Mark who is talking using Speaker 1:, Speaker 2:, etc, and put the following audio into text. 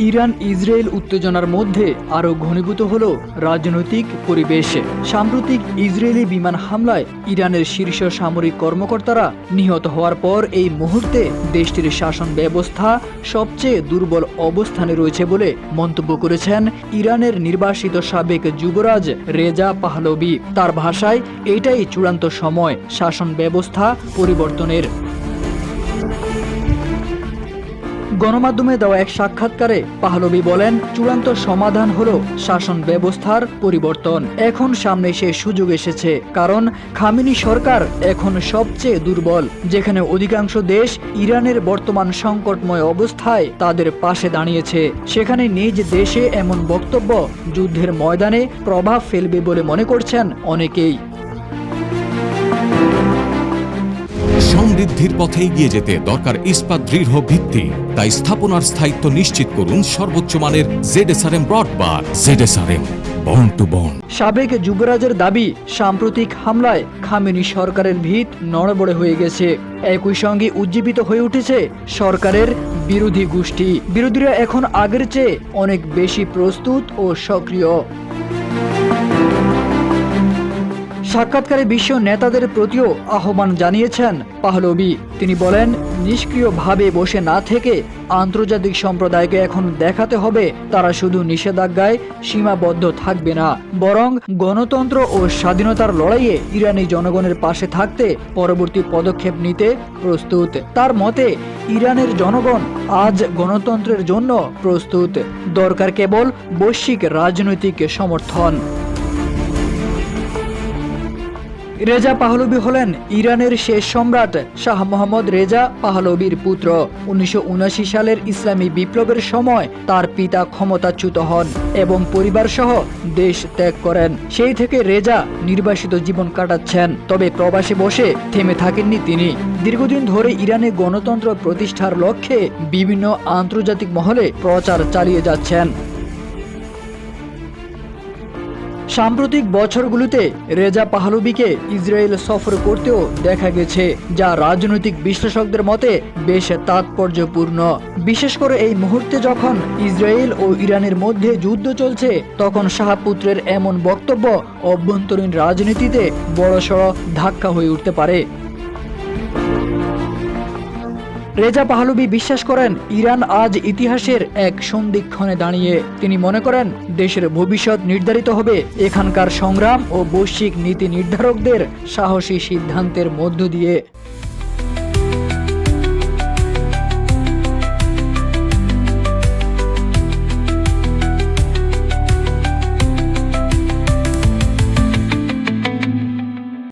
Speaker 1: Iran Israel উত্তেজনার মধ্যে আরও ঘনীভূত হল রাজনৈতিক পরিবেশ। সাম্প্রতিক ইসরায়েলি বিমান হামলায় ইরানের শীর্ষ সামরিক কর্মকর্তারা নিহত হওয়ার পর এই মুহূর্তে দেশটির শাসন ব্যবস্থা সবচেয়ে দুর্বল অবস্থানে রয়েছে বলে মন্তব্য করেছেন ইরানের নির্বাসিত সাবেক যুবরাজ রেজা পাহলভি। তার ভাষায় এটাই চূড়ান্ত সময় শাসন ব্যবস্থা পরিবর্তনের। গণমাধ্যমে দেওয়া এক সাক্ষাৎকারে পাহলভি বলেন, চূড়ান্ত সমাধান হলো শাসন ব্যবস্থার পরিবর্তন। এখন সামনে সে সুযোগ এসেছে, কারণ খামেনি সরকার এখন সবচেয়ে দুর্বল, যেখানে অধিকাংশ দেশ ইরানের বর্তমান সংকটময় অবস্থায় তাদের পাশে দাঁড়িয়েছে। সেখানে নিজ দেশে এমন বক্তব্য যুদ্ধের ময়দানে প্রভাব ফেলবে বলে মনে করছেন অনেকেই।
Speaker 2: সমৃদ্ধির পথে এগিয়ে যেতে দরকার ইস্পাত দৃঢ় ভিত্তি। তাই স্থাপনার স্থায়িত্ব নিশ্চিত করুন সর্বোচ্চ মানের ZSRM ব্রডবার। ZSRM, bond to bond.
Speaker 1: সাবেক যুবরাজের দাবি, সাম্প্রতিক হামলায় খামেনি সরকারের ভিত নড়বড়ে হয়ে গেছে। একই সঙ্গে উজ্জীবিত হয়ে উঠেছে সরকারের বিরোধী গোষ্ঠী। বিরোধীরা এখন আগের চেয়ে অনেক বেশি প্রস্তুত ও সক্রিয়। সাক্ষাৎকারে বিশ্ব নেতাদের প্রতিও আহ্বান জানিয়েছেন পাহলভি। তিনি বলেন, নিষ্ক্রিয়ভাবে বসে না থেকে আন্তর্জাতিক সম্প্রদায়কে এখন দেখাতে হবে তারা শুধু নিষেধাজ্ঞায় সীমাবদ্ধ থাকবে না, বরং গণতন্ত্র ও স্বাধীনতার লড়াইয়ে ইরানি জনগণের পাশে থাকতে পরবর্তী পদক্ষেপ নিতে প্রস্তুত। তার মতে, ইরানের জনগণ আজ গণতন্ত্রের জন্য প্রস্তুত, দরকার কেবল বৈশ্বিক রাজনৈতিক সমর্থন। রেজা পাহলভি হলেন ইরানের শেষ সম্রাট শাহ মোহাম্মদ রেজা পাহলভির পুত্র। 1979 সালের ইসলামী বিপ্লবের সময় তার পিতা ক্ষমতাচ্যুত হন এবং পরিবার সহ দেশ ত্যাগ করেন। সেই থেকে রেজা নির্বাসিত জীবন কাটাচ্ছেন। তবে প্রবাসে বসে থেমে থাকেননি তিনি। দীর্ঘদিন ধরে ইরানে গণতন্ত্র প্রতিষ্ঠার লক্ষ্যে বিভিন্ন আন্তর্জাতিক মহলে প্রচার চালিয়ে যাচ্ছেন। সাম্প্রতিক বছরগুলোতে রেজা পাহলভিকে ইসরায়েল সফর করতেও দেখা গেছে, যা রাজনৈতিক বিশ্লেষকদের মতে বেশ তাৎপর্যপূর্ণ। বিশেষ করে এই মুহূর্তে যখন ইসরায়েল ও ইরানের মধ্যে যুদ্ধ চলছে, তখন শাহপুত্রের এমন বক্তব্য অভ্যন্তরীণ রাজনীতিতে বড়সড় ধাক্কা হয়ে উঠতে পারে। রেজা পাহলভি বিশ্বাস করেন, ইরান আজ ইতিহাসের এক সন্ধিক্ষণে দাঁড়িয়ে। তিনি মনে করেন, দেশের ভবিষ্যৎ নির্ধারিত হবে এখানকার সংগ্রাম ও বৈশ্বিক নীতি নির্ধারকদের সাহসী সিদ্ধান্তের মধ্য দিয়ে।